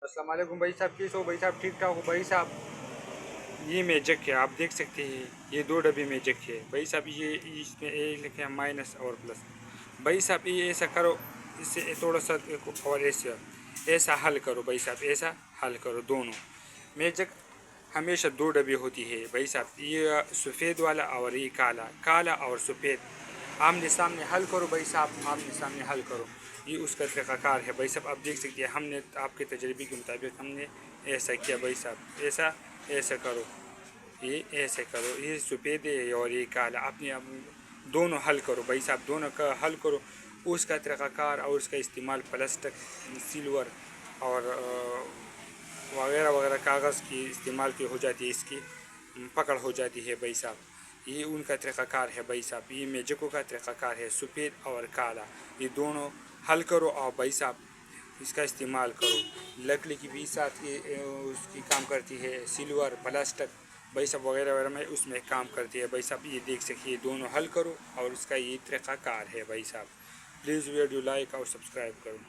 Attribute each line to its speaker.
Speaker 1: अस्सलाम वालेकुम भाई साहब, कैसे हो भाई साहब? ठीक ठाक हो भाई साहब? ये मेजक है, आप देख सकते हैं। ये दो डब्बे मेजक है भाई साहब। ये इसमें ए लिखे हैं माइनस और प्लस। भाई साहब ये ऐसा करो, इससे थोड़ा सा और ऐसा ऐसा हल करो भाई साहब, ऐसा हल करो दोनों मेजक। हमेशा दो डब्बे होती है भाई साहब, ये सफ़ेद वाला और ये काला, काला और सफ़ेद आमने सामने हल करो भाई साहब, आमने सामने हल करो। ये उसका तरीक़ाकार है भाई साहब। आप देख सकते हैं, हमने आपके तजर्बे के मुताबिक हमने ऐसा किया भाई साहब। ऐसा ऐसा करो, ये ऐसे करो, ये सफ़ेद है और ये काला। आपने अब दोनों हल करो भाई साहब, दोनों का हल करो। उसका तरीक़ाकार और उसका इस्तेमाल प्लास्टिक, सिल्वर और वगैरह वगैरह कागज़ की इस्तेमाल की हो जाती है, इसकी पकड़ हो जाती है भाई साहब। ये उनका तरीक़ाकार है भाई साहब। ये मेजकों का तरीक़ाकार है, सफ़ेद और काला। ये दोनों हल करो और भाई साहब इसका इस्तेमाल करो। लकड़ी की भी साथ ये उसकी काम करती है, सिल्वर प्लास्टिक भाई साहब वगैरह वगैरह में उसमें काम करती है भाई साहब। ये देख सकिए, दोनों हल करो और उसका ये तरीक़ाकार है भाई साहब। प्लीज़ वीडियो लाइक और सब्सक्राइब करो।